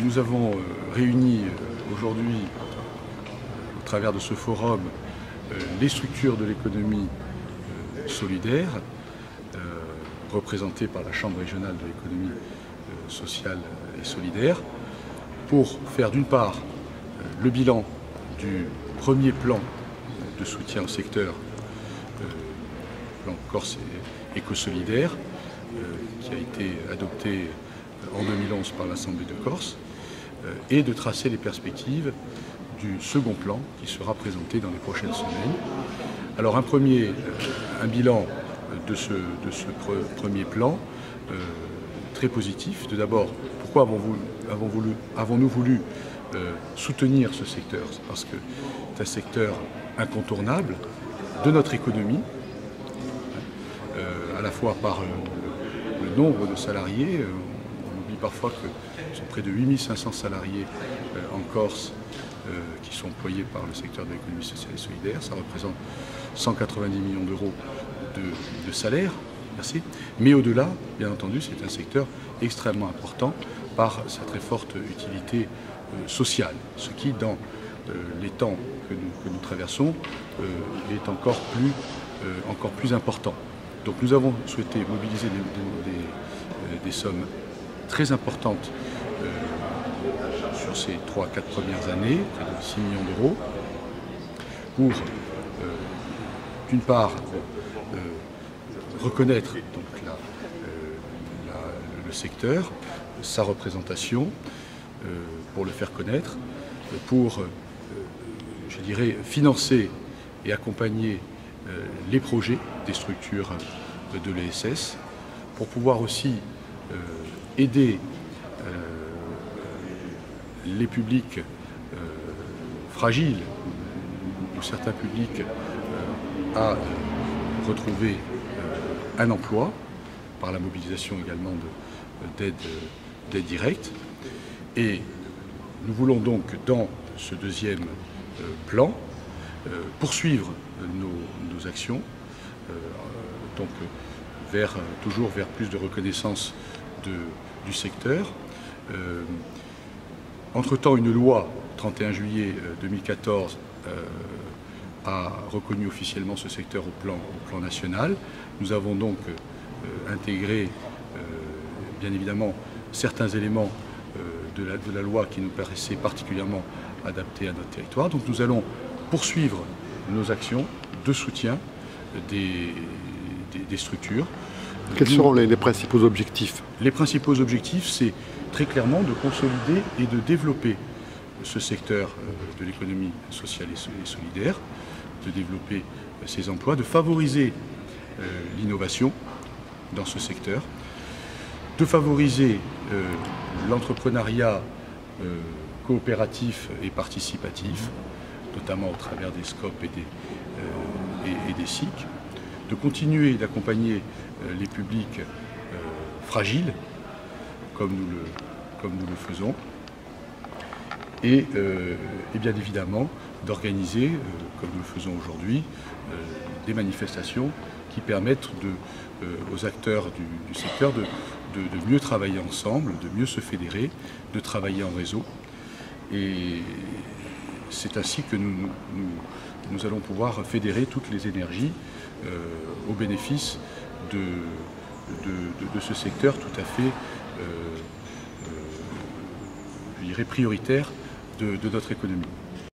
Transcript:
Nous avons réuni aujourd'hui, au travers de ce forum, les structures de l'économie solidaire, représentées par la Chambre régionale de l'économie sociale et solidaire, pour faire d'une part le bilan du premier plan de soutien au secteur, plan Corse éco-solidaire, qui a été adopté en 2011 par l'Assemblée de Corse, et de tracer les perspectives du second plan qui sera présenté dans les prochaines semaines. Alors un bilan de ce premier plan très positif. Tout d'abord, pourquoi avons-nous voulu soutenir ce secteur? C'est parce que c'est un secteur incontournable de notre économie, à la fois par le nombre de salariés. On oublie parfois que ce sont près de 8500 salariés en Corse qui sont employés par le secteur de l'économie sociale et solidaire. Ça représente 190 millions d'euros de salaire. Merci. Mais au-delà, bien entendu, c'est un secteur extrêmement important par sa très forte utilité sociale, ce qui, dans les temps que nous traversons, est encore plus important. Donc nous avons souhaité mobiliser des sommes très importantes sur ces 3-4 premières années, près de 6 millions d'euros, pour, d'une part, reconnaître donc, le secteur, sa représentation, pour le faire connaître, pour, je dirais, financer et accompagner les projets des structures de l'ESS, pour pouvoir aussi aider les publics fragiles ou certains publics à retrouver un emploi par la mobilisation également d'aides directes. Et nous voulons donc dans ce deuxième plan poursuivre nos actions, donc toujours vers plus de reconnaissance du secteur. Entre-temps, une loi, 31 juillet 2014, a reconnu officiellement ce secteur au plan national. Nous avons donc intégré, bien évidemment, certains éléments de la loi qui nous paraissaient particulièrement adaptés à notre territoire. Donc nous allons poursuivre nos actions de soutien des structures. Quels seront les principaux objectifs? Les principaux objectifs, c'est très clairement de consolider et de développer ce secteur de l'économie sociale et solidaire, de développer ses emplois, de favoriser l'innovation dans ce secteur, de favoriser l'entrepreneuriat coopératif et participatif, notamment au travers des SCOP et des SIC, de continuer d'accompagner les publics fragiles, comme nous le faisons, et bien évidemment d'organiser, comme nous le faisons aujourd'hui, des manifestations qui permettent aux acteurs du secteur de mieux travailler ensemble, de mieux se fédérer, de travailler en réseau. Et c'est ainsi que nous allons pouvoir fédérer toutes les énergies au bénéfice de ce secteur tout à fait, je dirais, prioritaire de notre économie.